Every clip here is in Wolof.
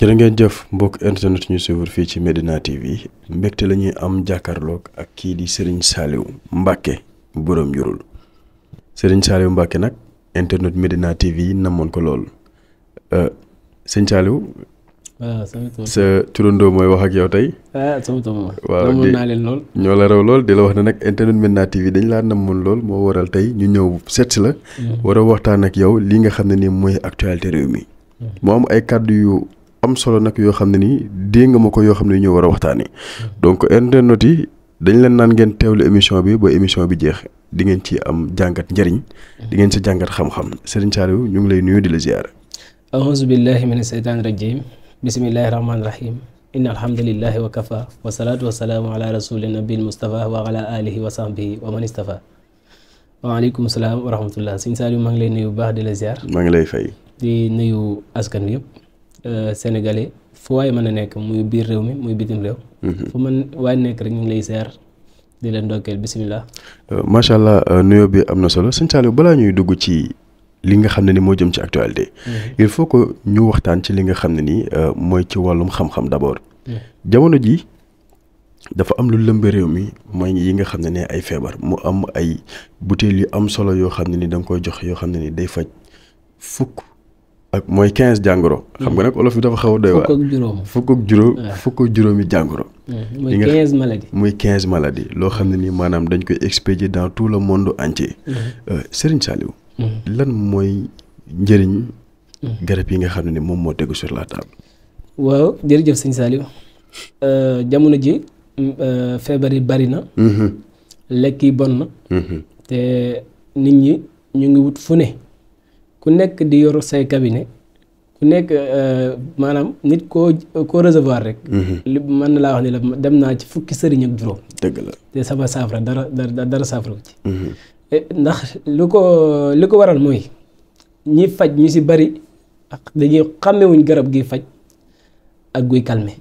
jërë ngeen jëf mbokk internet ñu suivre fii ci Medina TV mbégte la ñuy am jàkkaarloog ak kii di Serigne Saliou Mbacké borom njurul Serigne Saliou Mbacké nag internet Medina TV namoon ko lool sëñ Saliou. waaw sa turandoo mooy wax ak yow tey. sama tool waaw namoon naa leen lool. ñoo la raw lool di la wax ne nag internet Medina TV dañ laa namoon lool moo waral tey ñu ñëw seet si la. war a waxtaan ak yow li nga xam ne nii mooy actualité réew mi. moo am ay kàddu yu am solo nag yoo xam ne nii dégg nga ma ko yoo xam ne ñu war a waxtaanee. donc internet yi dañ leen naan ngeen teewlu émission bi ba émission bi jeex di ngeen ci am jàngat njëriñ. di ngeen ci jàngat xam-xam Serigne Saliou ñu ngi lay nuyu di la ziar. auzu billahi mina seytaani rajim bismillahi rahmaani rahim inna alhamdulillahi wa kafa wa salaatu wa salaamu ala rasuli nabil mustafa wa ala alihi wa sahbihi wa man istafa waaleykum salaam wa rahmatullah Serigne Saliou maa ngi lay nuyu bu baax di la ziar. maa ngi lay fay. di nuyu askan wi yëpp sénégalais fu waay mën a nekk muy biir réew mi muy bitim réew. fu man waay nekk rek ñu ngi lay ziar di leen ndokkeel bisimilah. macha allah nuyoo bi am na solo sëñ Saliou balaa ñuy dugg ci li nga xam ne ni moo jëm ci actualité. il faut que ñu waxtaan ci li nga xam ne ni mooy ci wàllum xam-xam d'abord. jamono ji dafa am lu lëmbe réew mi mooy yi nga xam ne ne ay feebar mu am ay butéel yu am solo yoo xam ne ni da nga koy jox yoo xam ne ni day faj fukk ak mooy 15 jàngoro. xam nga nag olof bi dafa xaw a doy waar. fukk ak juróomi jàngoro. muy 15 maladies. muy 15 maladies loo xam ne ni maanaam dañ koy expédier dans tout le monde entier. Serigne Saliou. lan mooy njëriñ. garab yi nga xam ne ni moom moo tegu sur la table. waaw jërëjëf sëñ Saliou jamono ji feebar yi bari na. lekk yi bon na. te nit ñi ñu ngi wut fu ne ku nekk di yor say cabinet ku nekk maanaam nit koo recevoir rek. li mën na laa wax ni la dem naa ci fukki sëriñ ak juróom. dëgg la te sama saafara dara saafara ci. ndax li ko waral mooy ñi faj ñu si bari dañuy xàmmewuñ garab gi faj ak guy calmer.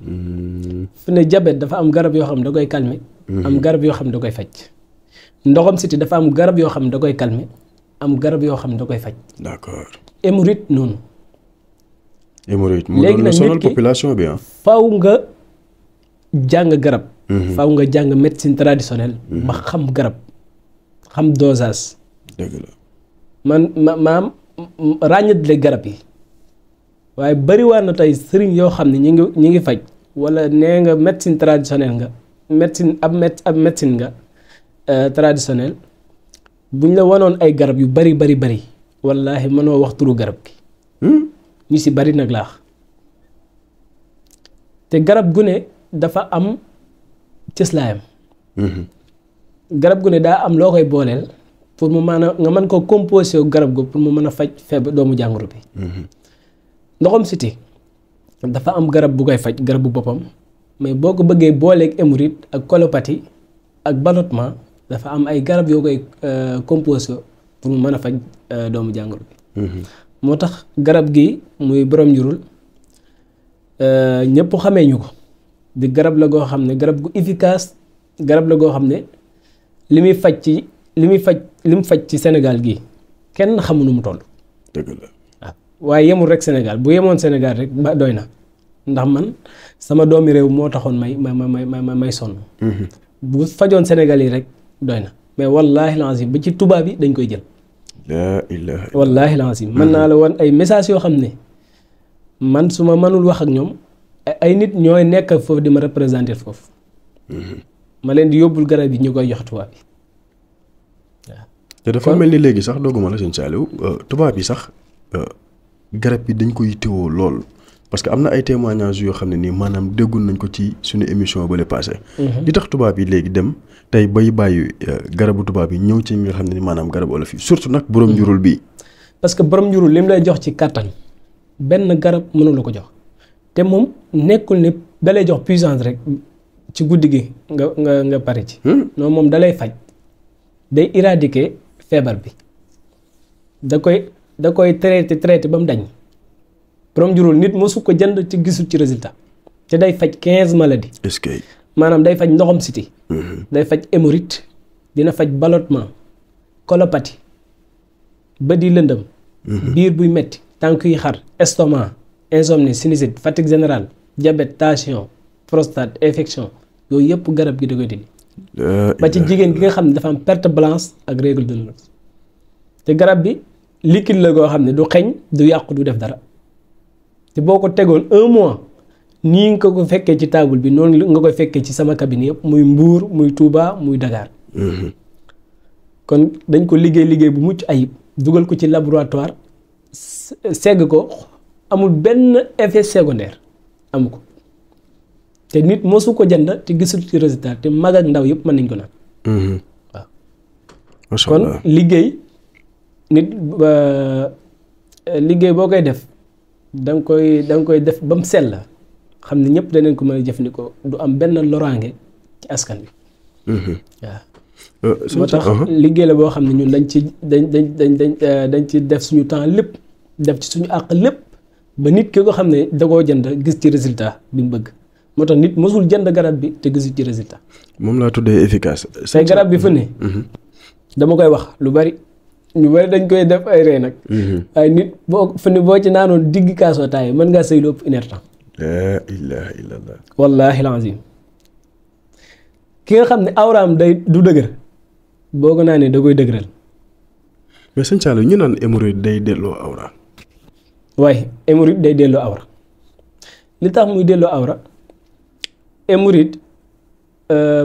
fu ne diabète dafa am garab yoo xam ne da koy calmer. am garab yoo xam ne da koy faj. ndoxam siti dafa am garab yoo xam ne da koy calmer am garab yoo xam ne da koy faj. d'accord. hémorroïde noonu. hémorroïde mu doon lu sonal population bi faw nga jàng garab. faw nga jàng médecine traditionnelle. ba xam garab xam dosage. dëgg la maam ràññatle garab yi waaye bariwaan na tey sëriñ yoo xam ne ñi ngi faj wala nee nga médecine traditionnelle nga ab médecine nga traditionnelle buñ la wanoon ay garab yu bari wallaahi mënoo wax turu garab gi. ñu si bari nag laax te garab gu ne dafa am cëslaayam. garab gu ne daa am loo koy booleel pour mu mën a nga mën ko composé garab go pour mu mën a faj feebar doomu jàngoro bi. ndoxam siti dafa am garab bu koy faj garab bu boppam mais boo ko bëggee booleeg hémorroïde ak colopathie ak ballonnement dafa am ay garab yoo koy composé pour mu mën a faj doomu jàngoro bi. moo tax garab gi muy borom njurul ñëpp xamee ñu ko di garab la goo xam ne garab gu efficace garab la goo xam ne li mu faj ci Sénégal gii kenn xamu nu mu toll. dëgg la waaw waaye yemul rek Sénégal bu yemoon Sénégal rek ba doy na ndax man sama doomi réew moo taxoon may sonn. bu fajoon Sénégal yi rek doy na mais wallaahi laazim ba ci tubaab yi dañ koy jël. laa ilaaha wallaahi laazim mën naa la wan ay messages yoo xam ne man su ma mënul wax ak ñoom ay nit ñooy nekk foofu di ma représenter foofu. ma leen di yóbbul garab yi ñu koy jox tubaab yi waaw. te dafa mel ni léegi sax dogguma la sëñ Saliou tubaab yi sax garab yi dañ ko yittewoo lool parce que am na ay témoignages yoo xam ne nii maanaam déggul nañ ko ci suñu émission ba le passé. li tax tubaab yi léegi dem tey bay bàyyi garabu tubaab yi ñëw ci nga xam ne ni maanaam garabu olof yi surtout nag borom njurul bii. parce que borom njurul lim lay jox ci kàttan benn garab mënu la ko jox te moom nekkul ne dalay jox puissance rek ci guddi gi nga pare ci. non moom dalay faj day éradiquer feebar bi da koy traité ba mu dañ. borom njurul nit mosu ko jënd ci gisul ci résultat te day faj 15 maladies. est-ce que. maanaam day faj ndoxam siti day faj hémorroïde dina faj ballonnement colopathie bët yi lëndëm biir buy metti tànk yi xar estomac insomnie sinusite fatigue générale diabète tension prostate infection yooyu yëpp garab gi da koy dindi. ba ci jigéen gi nga xam ne dafa am perte blanche ak règle douloureuse te garab bi liquide la goo xam ne du xeeñ du yàqu du def dara te boo ko tegoon 1 mois nii nga ko fekkee ci table bi noonu nga koy fekkee ci sama cabinet yëpp muy Mbour muy Touba muy Dakar. kon dañ ko liggéey bu mucc ayib dugal ko ci laboratoire segg ko amul benn effet secondaire amu ko te nit mosu ko jënd te gisul ci résultat te mag ak ndaw yëpp mën nañ ko naan. waaw kon liggéey nit liggéey boo koy def da nga koy def ba mu sell xam ne ñëpp danañ ko mën a jëfandikoo du am benn loraange ci askan bi waaw. moo tax liggéey la boo xam ne ñun dañ ci def suñu temps lépp def ci suñu àq lépp ba nit ki ko xam ne da koo jënd gis ci résultat bi mu bëgg moo tax nit mosul jënd garab bi te gisul ci résultat. moom laa tuddee efficace. tey garab bi fu ne. dama koy wax lu bari ñu bari dañ koy def ay ree nag. waaye nit boo ci naanoon digg kaasoo taay mën ngaa sëy lu ëpp 1 heure temps. laa ilaaha illallah. wallaahi lazim ki nga xam ne awraam du dëgër. boo ko naanee da koy dëgëral. mais sëñ Saliou ñu naan hémorroïde day delloo awra. waaye hémorroïde day delloo awra li tax muy delloo awra hémorroïde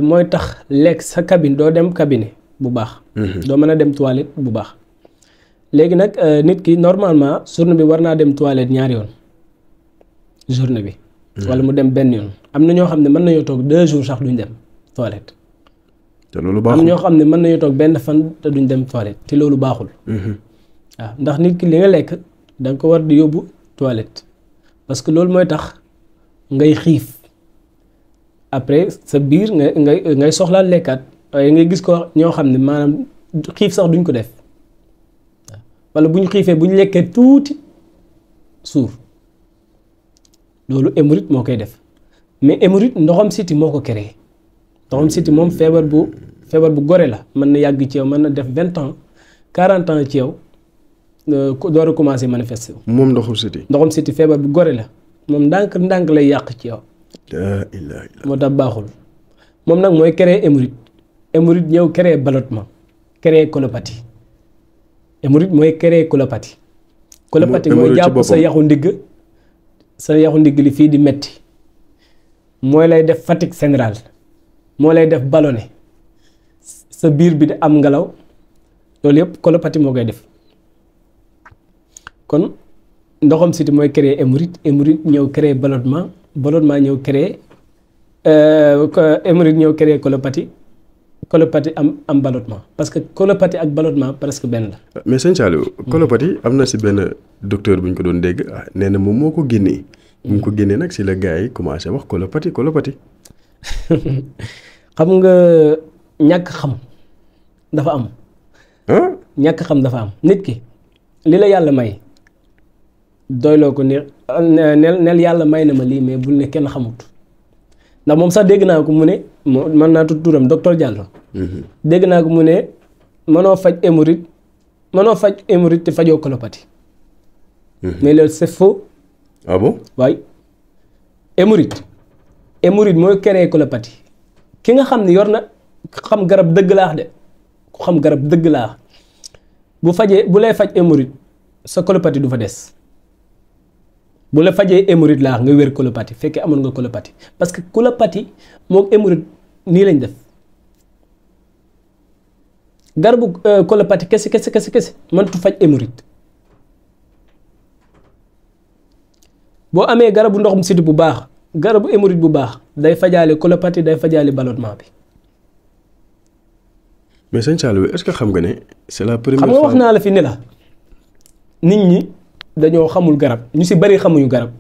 mooy tax lekk sa cabine doo dem cabinet bu baax. doo mën a dem toilette bu baax. léegi nag nit ki normalement journée bi war naa dem toilette 2 yoon journée bi. wala mu dem benn yoon am na ñoo xam ne mën nañoo toog 2 jours sax duñ dem toilette. te loolu baaxul am ñoo xam ne mën nañu toog benn fan te duñ dem toilette te loolu baaxul. waaw ndax nit ki li nga lekk da nga ko war di yóbbu toilette parce que loolu mooy tax ngay xiif après sa biir ngay soxlaa lekkaat waaye ngay gis ko ñoo xam ne maanaam xiif sax duñ ko def waaw wala bu ñu xiifee bu ñu lekkee tuuti suur loolu hémorroïde moo koy def mais hémorroïde ndoxam siti moo ko créé. ndoxam siti moom feebar bu gore la mën na yàgg ci yow mën na def 20 ans 40 ans ci yow door a commencé manifester wu. moom ndoxam siti feebar bu gore la moom ndànk lay yàq ci yow. laa ilaaha illallaah. moo tax baaxul moom nag mooy créer hémorroïde ñëw créer ballonnement créer colopathie hémorroïde mooy créer colopathie. colopathie mooy jàpp sa yaxu ndigg li fii di metti mooy lay def fatigue générale. moo lay def ballonné sa biir bi di am ngelaw loolu yëpp colopathie moo koy def kon ndoxam siti mooy créer hémorroïde ñëw créer ballonnement ñëw créer hémorroïde ñëw créer colopathie am ballonnement parce que colopathie ak ballonnement presque benn la. mais sëñ Saliou colopathie am na si benn docteur bu ñu ko doon dégg nee na moom moo ko génnee. bu ñu ko génnee nag si la gars yi commencé wax colopathie. xam nga ñàkk xam dafa am. ñàkk xam dafa am nit ki li la yàlla may doyloo ko ne nel yàlla may na ma lii mais bul ne kenn xamut ndax moom sax dégg naa ko mu ne mën naa tudd turam docteur Diallo. dégg naa ko mu ne mënoo faj hémorroïde te fajoo colopathie. mais loolu c'est faux. ah bon waaye hémorroïde mooy créer colopathie ki nga xam ne yor na xam garab dëgg laax de ku xam garab dëgg laax bu lay faj hémorroïde sa colopathie du fa des bu la fajee hémorroïde laax nga wér colopathie fekkee amoon nga colopathie parce que colopathie moom hémorroïde nii lañ def garabu colopathie kese mëntu faj hémorroïde boo amee garabu ndoxum siti bu baax garabu hémorroïde bu baax day fajaale colopathie day fajaale ballonnement bi. mais sëñ Saliou est-ce que xam nga ne c'est la première fois. xam nga wax naa la fi ne la nit ñi dañoo xamul garab ñu si bari xamuñu garab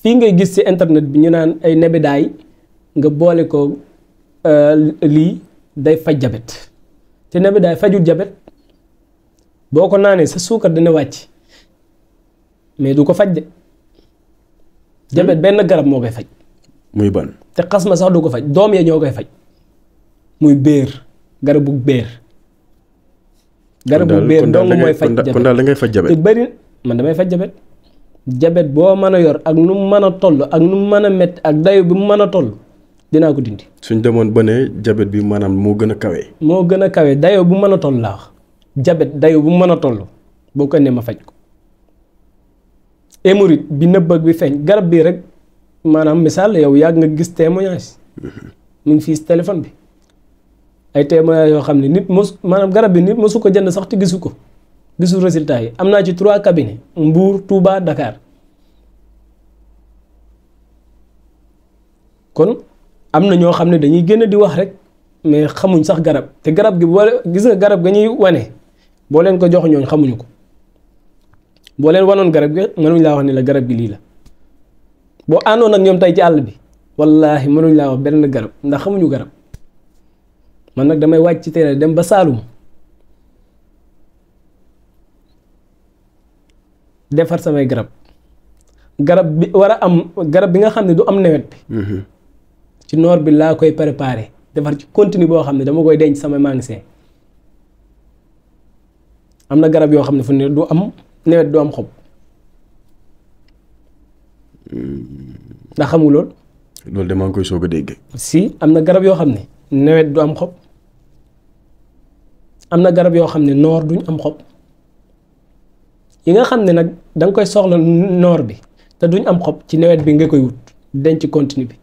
fii ngay gis ci internet bi ñu naan ay nebedaay nga boole ko lii day faj jabet te nebedaay fajul jabet boo ko naanee sa suukar dina wàcc mais du ko faj de. jabet benn garab moo koy faj. muy ban. te xas ma sax du ko faj doom ya ñoo koy faj muy béer garabu béer. garabu béer dong mooy faj jabet kon daal da ngay faj jabet. te bëri man damay faj jabet jabet boo mën a yor ak nu mu mën a toll ak nu mu mën a métti ak dayo bi mu mën a toll dinaa ko dindi. suñ demoon ba ne jabet bi maanaam moo gën a kawe. moo gën a kawe dayo bu mën a toll laa wax jabet dayo bu mu mën a toll boo ko nee ma faj ko. hémorroïde bi nëbb ak bi feeñ garab bii rek maanaam misaal yow yàgg nga gis témoignage mu ngi fii si téléphone bi ay témoignage yoo xam ne nit mos maanaam garab bi nit mosu ko jënd sax te gisu ko gisu résultat yi am naa ci 3 cabinets Mbour Touba Dakar kon am na ñoo xam ne dañuy gën a di wax rek mais xamuñ sax garab te garab gi boo gis nga garab ga ñuy wane boo leen ko jox ñooñ xamuñu ko boo leen wanoon garab gi mënuñ laa wax ni la garab gi lii la boo àndoon ak ñoom tey ci àll bi wallaahi mënuñ laa wax benn garab ndax xamuñu garab man nag damay wàcc ci terrain dem ba Saalum defar samay garab garab bi war a am garab bi nga xam ne du am nawet bi ci noor bi laa koy préparé defar ci continue boo xam ne dama koy denc sama magasin am na garab yoo xam ne fu ne du am nawet du am xob ndax xam nga loolu. loolu de maa ngi koy soog a dégg. si am na garab yoo xam ne nawet du am xob am na garab yoo xam ne noor duñ am xob yi nga xam ne nag da nga koy soxla noor bi te duñ am xob ci nawet bi nga koy wut denc continue bi.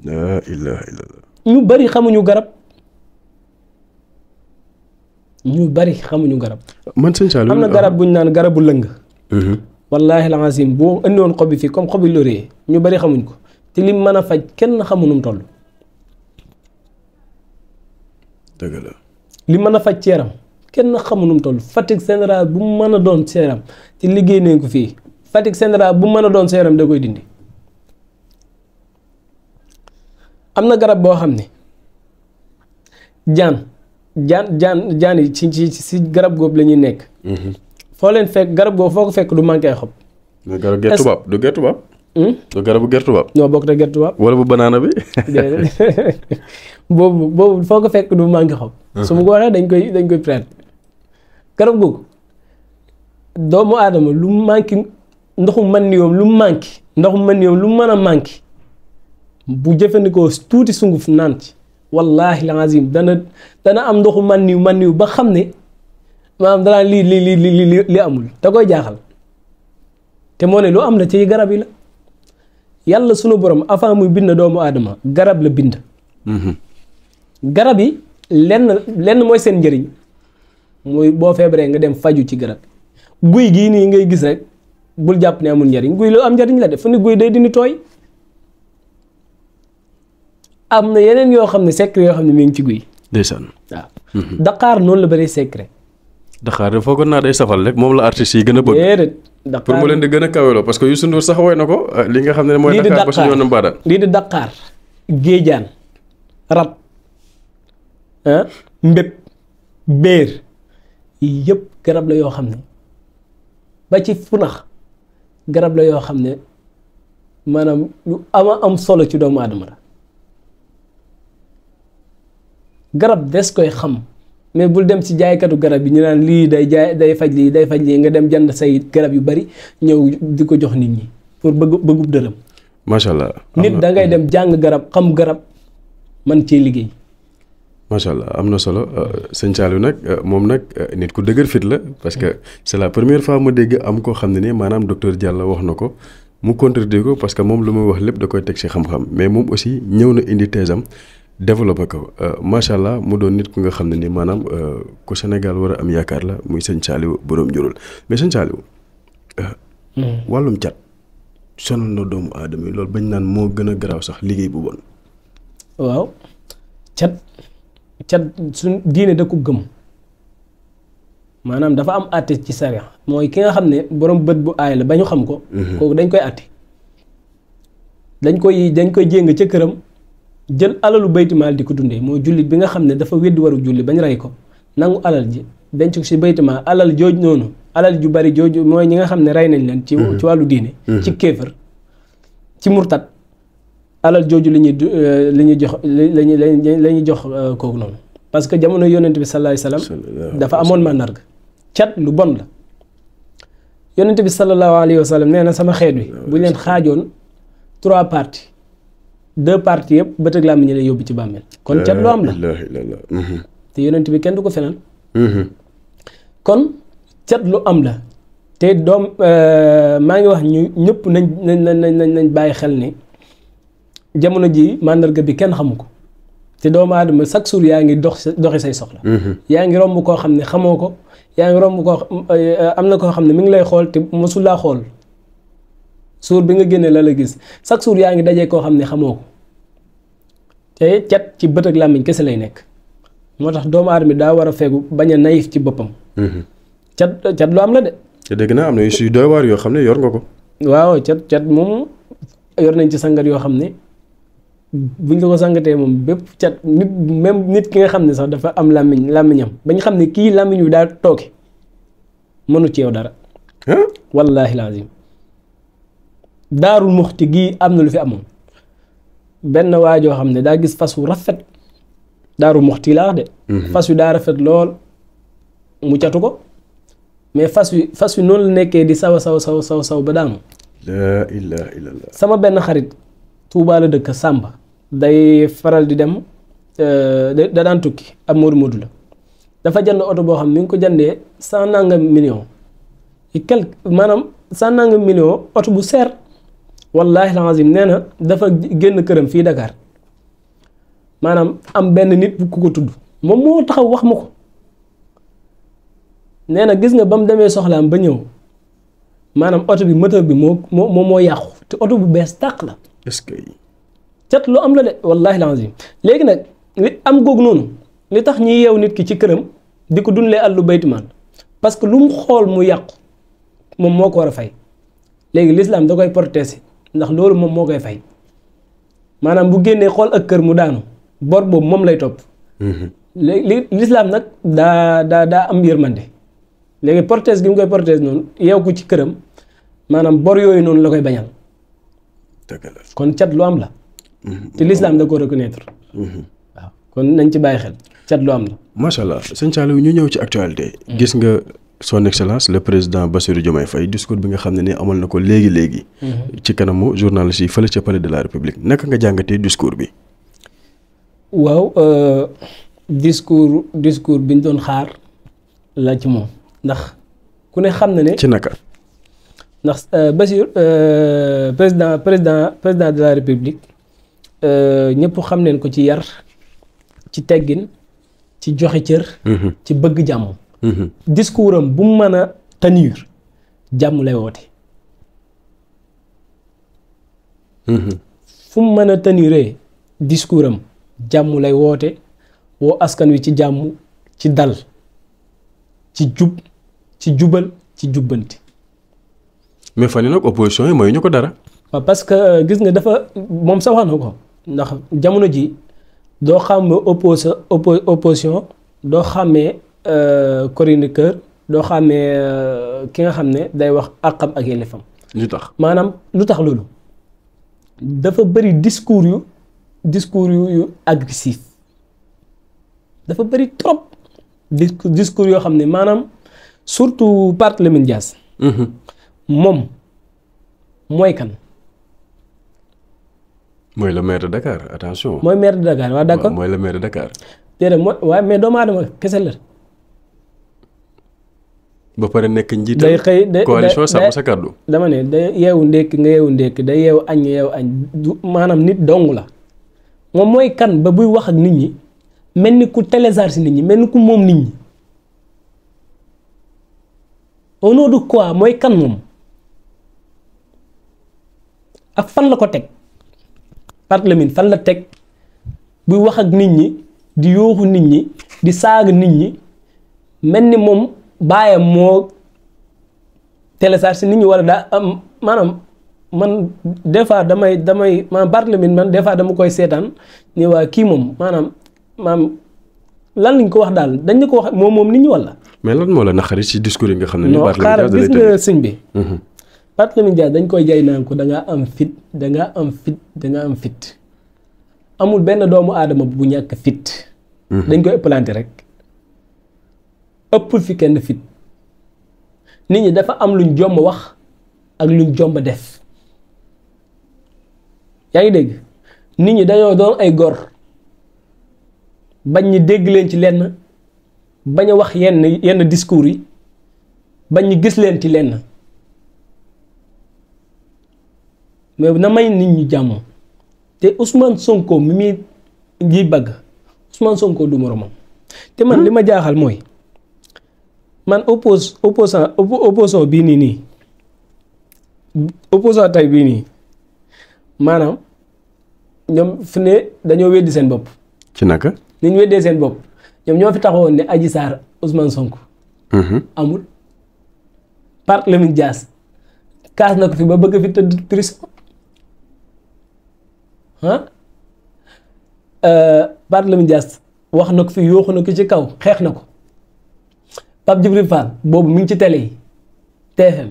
laa ilaaha illallah. ñu bari xamuñu garab. ñu bari xamuñu garab. man sëñ Saliou am na garab bu ñu naan garabu lëng. wallaahi alazim boo indiwoon xob bi fii comme xobi laurier ñu bari xamuñ ko te lim mën a faj kenn xamu nu mu toll. dëgg la. li mën a faj ci yaram kenn xamu nu mu toll fatigue générale bu mu mën a doon ci yaram te liggéey nañ ko fii fatigue générale bu mu mën a doon ci yaram da koy dindi. am na garab boo xam ne jaan yi ci garab googu la ñuy nekk. foo leen fekk garab googu foo ko fekk du manqué ay xob. mais garab gerte tubaab du gerte tubaab. du garabu gerte tubaab. ñoo bokk te gerte tubaab. wala bu banaana bi. boobu foo ko fekk du manqué xob. su ma ko waxee dañ koy prête garab googu doomu aadama lu manqué ndoxum man ni yoom lu manqué ndoxum man ni yoom lu mën a manqué bu jëfandikoo tuuti sunguf naan ci wallaahi lazim dana am ndoxu man niw ba xam ne maanaam danaa lii amul da koy jaaxal te moo ne lu am la ci garab yi la yàlla sunu borom avant muy bind doomu aadama garab la bind. garab yi lenn mooy seen njëriñ mooy boo feebaree nga dem faju ci garab guy gii nii ngay gis rek bul jàpp ne amul njëriñ guy lu am njëriñ la def fu ni guy day dindi tooy am na yeneen yoo xam ne secret yoo xam ne mi ngi ci guy. ndeysaan. waaw. Dakar noonu la bëri secret. Dakar de foogoon naa day safal rek moom la artistes yi gën a bëgg. déedéet Dakar pour mu leen di gën a kaweloo parce que Youssou Ndour sax woy na ko li nga xam ne mooy. Dakar ba suñu yoonu Mbadaan lii di Dakar géejaan rat mbépp béer yëpp garab la yoo xam ne ba ci funax garab la yoo xam ne maanaam lu am solo ci doomu aadama la garab des koy xam mais bul dem ci jaaykatu garab yi ñu naan lii day faj lii nga dem jënd say garab yu bari ñëw di ko jox nit ñi pour bëggub dërëm. macha allah. nit da ngay dem jàng garab xam garab man cee liggéey. macha allah am na solo sëñ Saliou nag moom nag nit ku dëgër fit la parce que c'est la première fois ma dégg am koo xam ne ni maanaam docteur Diallo wax na ko mu contredire ko parce que moom lu muy wax lépp da koy teg ci xam-xam mais moom aussi ñëw na indi teesam développé ko macha allah mu doon nit ku nga xam ne ni maanaam ku Sénégal war a am yaakaar la muy sëñ Saliou borom njurul mais sëñ Saliou. wàllum cat sonal na doomu aadama yi loolu bañ naan moo gën a garaaw sax liggéey bu bon. waaw cat suñ diine da ko gëm maanaam dafa am àtte ci sariya mooy ki nga xam ne borom bët bu aay la ba ñu xam ko. kooku dañ koy àtte dañ koy jéng ca këram. jël alalu baytimaal di ko dundee mooy jullit bi nga xam ne dafa weddi waru julli bañ rey ko nangu alal ji denc ko ci baytimaal alal jooj noonu alal ju bari jooju mooy ñi nga xam ne rey nañ leen ci wàllu diine ci kéefër ci murtat alal jooju li ñuy jox la ñuy jox kooku noonu parce que jamono yonent bi sallallahu alayhi wasallam dafa amoon màndarga cat lu bon la yonent bi sallallahu alayhi wa sallam nee na sama xeet wi bu leen xaajoon 3 parties 2 parties yëpp bët ak làmmiñ lay yóbbu ci bàmmeel kon cat lu am la te yonent bi kenn du ko fenal kon cat lu am la te doom maa ngi wax ñu ñëpp nañ bàyyi xel ne jamono ji màndarga bi kenn xamu ko te doomu aadama chaque jour yaa ngi doxi say soxla yaa ngi romb koo xam ne xamoo ko yaa ngi romb koo am na koo xam ne mi ngi lay xool te mosul laa xool suur bi nga génnee la gis chaque jour yaa ngi dajee koo xam ne xamoo ko te cat ci bët ak làmmiñ kese lay nekk moo tax doomu aadama daa war a fegu bañ a naïf ci boppam cat lu am la de te dégg naa am na yu si doy waar yoo xam ne yor nga ko waaw cat moom yor nañ ci sangat yoo xam ne buñ la ko sangatee moom bépp cat nit même nit ki nga xam ne sax dafa am làmmiñam bañ xam ne kii làmmiñ wi daa tooke mënu ci yow dara wallaahi lazim Daaru Muxti gii am na lu fi amoon benn waajoo xam ne daa gis fas wu rafet Daaru Muxti laa wax de fas wi daa rafet lool mu catu ko mais fas wi noonu la nekkee di saw ba daanu laa ilaaha illallaah sama benn xarit Tuubaa la dëkk Sàmba day faral di dem da daan tukki ab moodu la dafa jënd oto boo xam ne mi ngi ko jëndee 100 nangam million yi quelque maanaam 100 nangam million oto bu seer wallaahi lazim nee na dafa génn këram fii Dakar maanaam am benn nit bu ku ko tudd moom moo taxaw wax ma ko nee na gis nga ba mu demee soxlaam ba ñëw maanaam oto bi moteur bi moo yàqu te oto bu bees tàq la. est-ce que. cat lu am la de wallaahi lazim léegi nag li am googu noonu li tax ñi yeew nit ki ci këram di ko dundalee àllu baytimaan parce que lu mu xool mu yàqu moom moo ko war a fay léegi l'islam da koy protéger ndax loolu moom moo koy fay maanaam bu génnee xool ak kër mu daanu bor boobu moom lay topp. léegi l'islam nag daa am yërmande léegi protéger gi mu koy protéger noonu yeew ko ci këram maanaam bor yooyu noonu la koy bañal. kon cat lu am la. te l'islam da ko reconnaître. waaw kon nañ ci bàyyi xel cat lu am la. macha allah sëñ Saliou ñu ñëw ci actualité. gis nga son excellence le président Bassirou Diomaye Faye discours bi nga xam ne ni amal na ko léegi. ci kanamu journaliste yi fële ca palais de la république naka nga jàngatee discours bi. waaw discours bi ñu doon xaar la ci moom ndax ku ne xam na ne. ci naka. ndax Bassirou président de la république ñëpp xam neen ko ci yar ci teggin ci joxe cër. ci bëgg jàmm. discours am bu mu mën a tenir jàmm lay woote. fu mu mën a teniree discours am jàmm lay woote woo askan wi ci jàmm ci dal ci jub ci jubal ci jubbanti. mais fan yii nag opposition yi mooy ñu ko dara. waaw parce que gis nga dafa moom sax wax na ko ndax jamono ji doo xàmmee opposition doo xàmmee chroniqueur doo xàmmee ki nga xam ne day wax àqam ak yelleefam. lu tax maanaam lu tax loolu dafa bëri discours yu agressif dafa bëri trop discours yoo xam ne maanaam surtout Barthélémy Dias. moom mooy kan. mooy le maire de Dakar attention. mooy maire de Dakar waaw d'accord mooy le maire de Dakar. déedéet mooy waaye mais doomu aadama kese la. ba pare nekk njiital. day xëy coalition Sàmm Sa Kàddu. dama ne day yeewu ndékki nga yeewu ndékki day yeewu añ nga yeewu añ du maanaam nit dong la moom mooy kan ba buy wax ak nit ñi mel ni ku télécharge nit ñi mel ni ku moom nit ñi au nom de quoi mooy kan moom. ak fan la ko teg Barthélémy fan la teg buy wax ak nit ñi di yooxu nit ñi di saaga nit ñi mel ni moom baayam moo télécharge nit ñi wala daa am maanaam man des fois damay maanaam Barthélémy man des fois dama koy seetaan ni waa kii moom maanaam lan lañ ko wax daal dañ ñu ko wax moom nit ñi wala. mais lan moo la naqari ci discours yi nga xam ne. non xaaral gis nga sëñ bi. Barthélémy Dias dañ koy jay naan ko dangaa am fit dangaa am fit amul benn doomu aadama bu ñàkk fit. dañ koy ëppalante rek ëppul fi kenn fit nit ñi dafa am luñ jomb wax ak luñ jomb def yaa ngi dégg nit ñi dañoo doon ay gor bañ ñi dégg leen ci lenn bañ a wax yenn discours yi bañ ñi gis leen ci lenn mais na may nit ñi jàmm te Ousmane Sonko mi muy ji bagg Ousmane Sonko du moromam te man li ma jaaxal mooy man opposant bii nii opposant tey bii nii maanaam ñoom fi ne dañoo weddi seen bopp. ci naka. ni ñu weddee seen bopp ñoom ñoo fi taxawoon ne Adji Sarr Ousmane Sonko. amul Barthélémy Dias kaas na ko fi ba bëgg fi tëdd prison Barthélémy Dias wax na ko fi yooxu na ko ci kaw xeex na ko Pape Djibril Fall boobu mi ngi ci télé yi TFM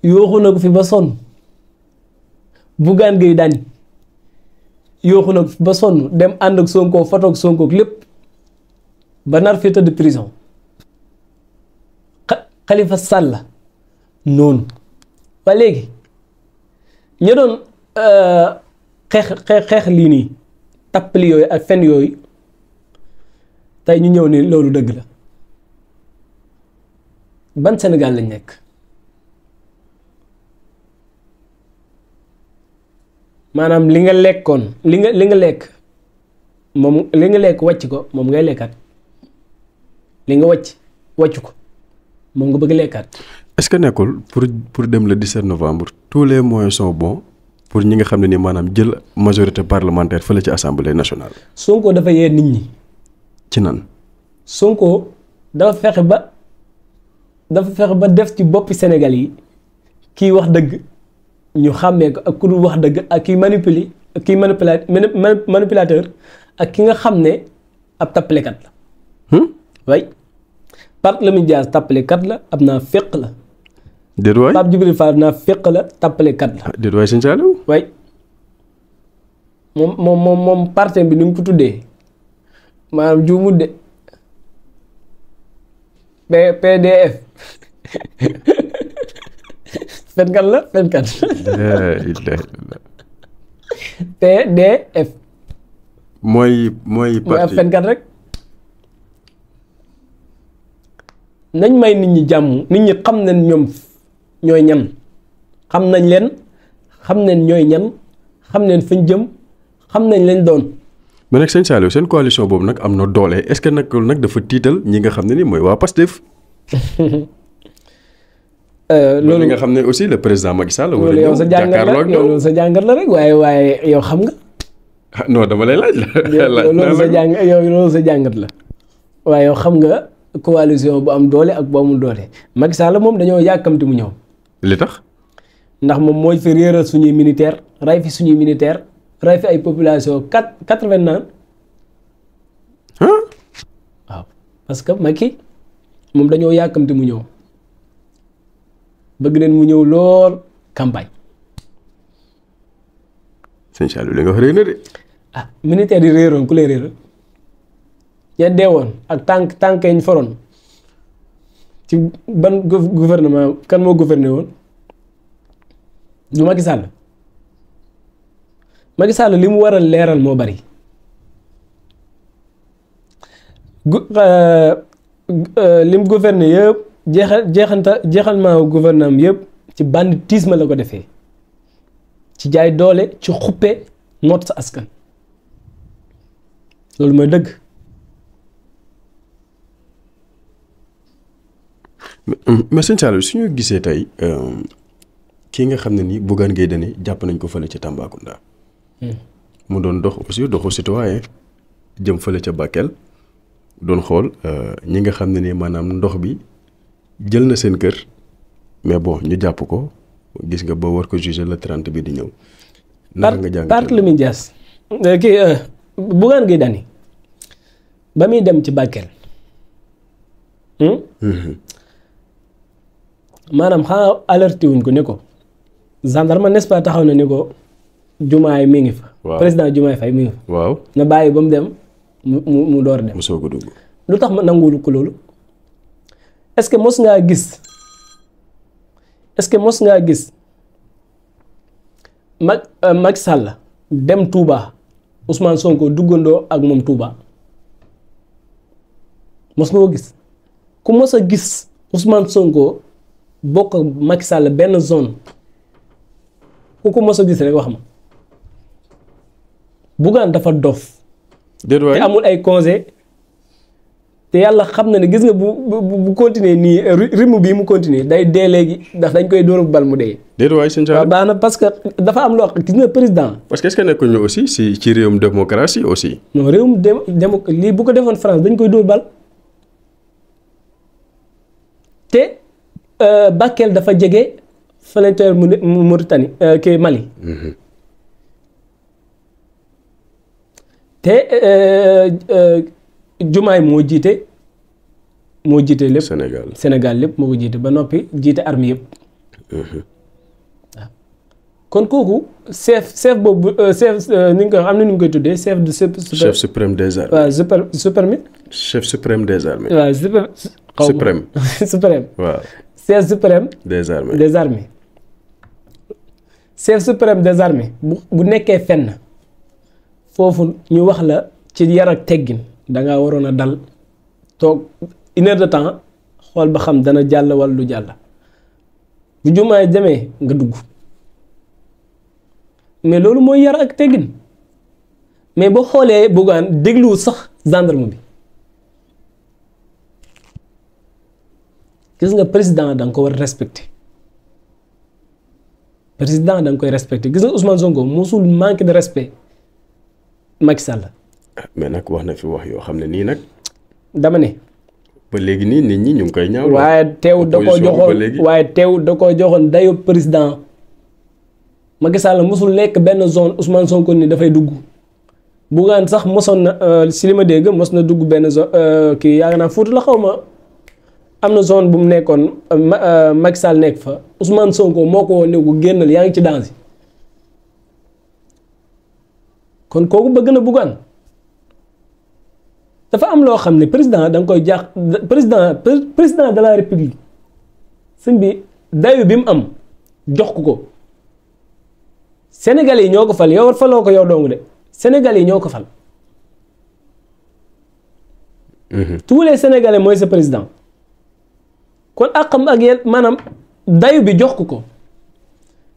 yooxu na ko fi ba sonn Bougane Gueye Dany yooxu na ko fi ba sonn dem ànd ak Sonko photo ak Sonko lépp ba nar fi tëdd prison Khalifa Sall noonu ba léegi ña doon xeex lii nii tappali yooyu ak fen yooyu tey ñu ñëw ni loolu dëgg la ban Sénégal lañ nekk maanaam li nga lekkoon li nga lekk moom li nga lekk wàcc ko moom ngay lekkaat li nga wàcc ko moom nga bëgg lekkaat. est-ce que nekkul pour dem le 17 novembre tous les moyens sont bons pour ñi nga xam ne ni maanaam jël majorité parlementaire fële ci assemblée nationale. Sonko dafa yee nit ñi. ci nan. Sonko dafa fexe ba def ci boppi Sénégal yi kii wax dëgg ñu xàmmee ko ak ku dul wax dëgg ak kii manipuler ak kii manipulateur ak ki nga xam ne ab tappalekat la. way Barthélémy Dias tappalekat la ab naa féq la. déet waay Pape Djibril Fall naa féq la tappalekat la. déet waay sëñ Saliou. way moom parti bi ni mu ko tuddee maanaam juumut de PDF fenkat la fenkat. PDF. mooy parti fenkat rek. nañ may nit ñi jàmm nit ñi xam nañ ñoom ñooy ñan xam nañ leen xam nañ ñooy ñan xam nañ fañ jëm xam nañ lañ doon. mais nag sëñ Saliou seen coalition boobu nag am na doole est-ce que nag dafa tiital ñi nga xam ne ni mooy waa Pastef. loolu nga xam ne aussi le président Macky Sall. loolu yow sa jàngat la loolu sa jàngat la rek waaye yow xam nga. non dama lay laaj la. loolu sa jàngat la waaye yow xam nga. coalition bu am doole ak bu amul doole Macky Sall moom dañoo yàkkamti mu ñëw. li tax. ndax moom mooy fi réeral suñuy militaire ray fi suñuy militaire ray fi ay population 80 naan. waaw parce que Macky moom dañoo yàkkamti mu ñëw bëgg neen mu ñëw lool campagne. sëñ Saliou li nga wax réer na de. militaire yi réeroon ku lay réeral. ña deewoon ak tànk yi ñu foroon ci ban gouvernement kan moo gouverné woon du Macky Sall Macky Sall li mu war a leeral moo bari li mu gouverné yëpp jeexalmaa gouvernement yëpp ci banditisme la ko defee ci jaay doole ci xuppe noot sa askan loolu mooy dëgg. mais sëñ Saliou su ñu gisee tey kii nga xam ne ni Bougane Gueye Dany jàpp nañ ko fële ca Tambacounda. mu doon dox aussi doxu citoyen jëm fële ca Bakel doon xool ñi nga xam ne ni maanaam ndox bi jël na seen kër mais bon ñu jàpp ko gis nga ba war ko juger le 30 bi di ñëw. naka nga jàng Barthélémy Dias kii Bougane Gueye Dany ba muy dem ci Bakel. maanaam xanaa alerté wuñ ko ne ko gendarme n'est-ce pas taxaw na ni ko Diomaye mi ngi fa. waaw président Diomaye Faye mi ngi fa. waaw na bàyyi ba mu dem mu door dem. mu soog a dugg. lu tax ma nanguwul ko loolu est-ce que mos ngaa gis est-ce que mos ngaa gis Macky Sall dem Touba Ousmane Sonko duggandoo ak moom Touba mos nga ko gis ku mos a gis Ousmane Sonko bokk ak Macky Sall benn zone ku ko mos a gis rek wax ma Bougane dafa dof te amul ay congé te yàlla xam na ne gis nga bu continuer nii rythme bii mu continuer day dee léegi ndax dañ koy dóor bal mu dee. déet waay sëñ Sall waaw baax na parce que dafa am loo gis nga président. parce que est-ce que nekkuñu aussi ci réewum démocratie aussi. non réewum lii bu ko defoon France dañ koy dóor bal te Bakel dafa jege frontière Mauritanie kii Mali. te Jumaay moo jiite lépp Sénégal lépp moo ko jiite ba noppi jiite armée yëpp waaw kon kooku chef boobu ni nga ko am na nu ñu koy tuddee chef suprême des armées. waaw chef suprême des armées. waaw suprême waaw chef suprême des armées chef suprême des armées bu nekkee fenn foofu ñu wax la ci yar ak teggin dangaa waroon a dal toog 1 heure de temps xool ba xam dana jàll wala du jàll bu Jumaay demee nga dugg mais loolu mooy yar ak teggin mais boo xoolee Bougane dégluwul sax gendarme bi gis nga président da nga ko war a respecté président da nga koy respecté gis nga Ousmane Sonko mosul manque de respect Macky Sall. mais nag wax na fi wax yoo xam ne nii nag. dama ne. ba léegi nii nit ñi ñu ngi koy ñaaw. waaye teewul da koo joxoon dayo président Macky Sall mosul nekk benn zone Ousmane Sonko ni dafay dugg Bougane sax mosoon na si li ma dégg mos na dugg benn zone kii yaakaar naa Fuuta la xaw ma am na zone bu mu nekkoon Macky Sall nekk fa Ousmane Sonko moo ko woon ne ko génnal yaa ngi ci danger kon kooku bëgg na Bougane dafa am loo xam ne président da nga koy jaax président de la république sëñ bi dayu bi mu am jox ko Sénégal yi ñoo ko fal yow faloo ko yow dong de Sénégal yi ñoo ko fal. tous les Sénégalais mooy sa président kon àqam ak yéen maanaam dayu bi jox ko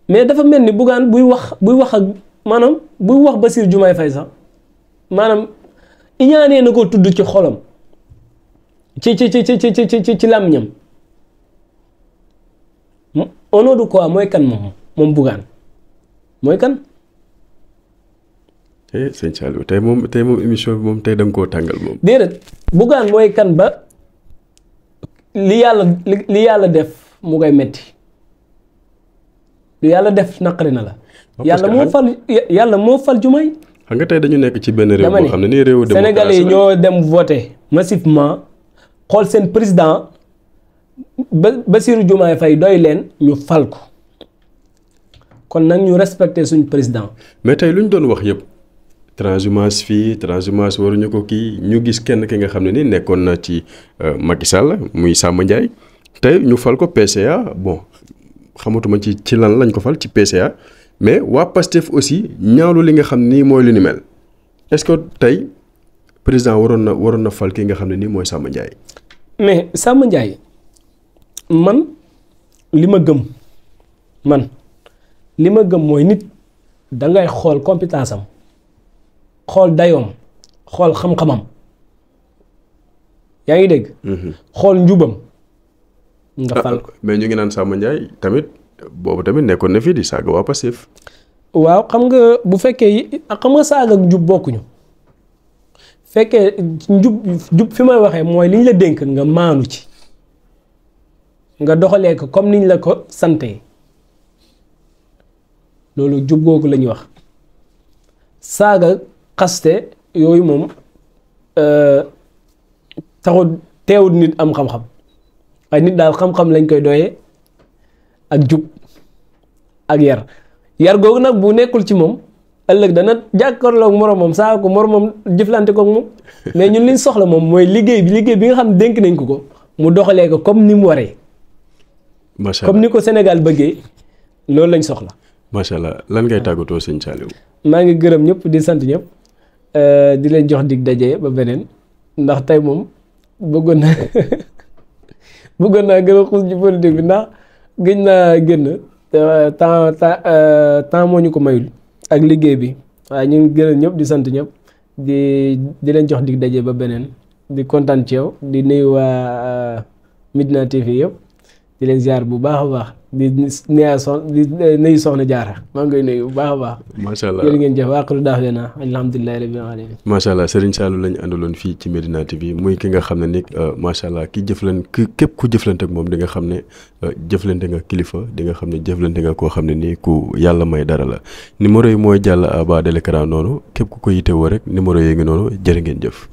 mais dafa mel ni Bougane buy wax ak maanaam buy wax Bassirou Diomaye Faye sax maanaam. iñaanee na ko tudd ci xolam ci làmmiñam au nom de quoi mooy kan moom Bougane mooy kan. sëñ Saliou tey moom émission bi moom tey da nga koo tàngal moom. déedéet Bougane mooy kan ba li yàlla def mu koy metti li yàlla def naqari na la. yàlla moo fal Diomaye. xam nga tey dañu nekk ci benn réew boo xam ne nii réewu démocratie Sénégalais yi ñoo dem voté massivement xool seen président Bassirou Diomaye Faye doy leen ñu fal ko kon nag ñu respecté suñ président. mais tey lu ñu doon wax yëpp transhumance fii transhumance waruñu ko kii ñu gis kenn ki nga xam ne nii nekkoon na ci Macky Sall muy Samba Ndiaye tey ñu fal ko PCA bon xamatuma ci lan lañ ko fal ci PCA. mais waa Pastef aussi ñaawlu li nga xam nii mooy lu ni mel est-ce que tey président waroon na fal ki nga xam ne nii mooy Samba Ndiaye. mais Samba Ndiaye man li ma gëm mooy nit dangay xool compétence am xool dayoom xool xam-xamam yaa ngi dégg. xool njubam. nga fal ko mais ñu ngi naan Samba Ndiaye tamit. boobu tamit nekkoon na fii di saaga waa Pastef. waaw xam nga bu fekkee xam nga saaga ak njub bokkuñu fekkee njub fi may waxee mooy li ñu la dénk nga maanu ci nga doxalee ko comme niñ la ko sante loolu jub googu la ñuy wax saaga xaste yooyu moom taxul teewul nit am xam-xam waaye nit daal xam-xam lañ koy doyee ak jub ak yar googu nag bu nekkul ci moom ëllëg dana jàkkaarloog moromam saa ko moromam jëflante koog moom mais ñun liñ soxla moom mooy liggéey bi nga xam ne dénk nañ ko mu doxalee ko comme ni mu waree. macha comme allah ni ko Sénégal bëggee loolu lañ soxla. macha allah lan ngay tàggatoo sëñ Saliou. maa ngi gërëm ñëpp di sant ñëpp di leen jox dig daje ba beneen ndax tey moom bëggoon naa bëggoon naa gën a xuus ci politique bi ndax gëj naa génn temps moo ñu ko mayul ak liggéey bi waaye ñu ngi gërëm ñëpp di sant ñëpp di leen jox dig daje ba beneen di kontaan ci yow di nuyu waa Medina TV yëpp di leen ziar bu baax a baax di nuyu soxna Jaara maa ngi koy nuyu bu baax a baax. macha allah jërë ngeen jëf waaqiru da'waana alhamdulillahi rabbil alamin. macha allah Serigne Saliou lañu àndaloon fii ci Medina TV muy ki nga xam ne ni macha allah képp ku jëflante ak moom di nga xam ne jëflante nga kilifa di nga xam ne jëflante nga koo xam ne nii ku yàlla may dara la numéro yi mooy jàll à bas de l'écran noonu képp ku ko yitewoo rek numéro yi ngi noonu jërë ngeen jëf.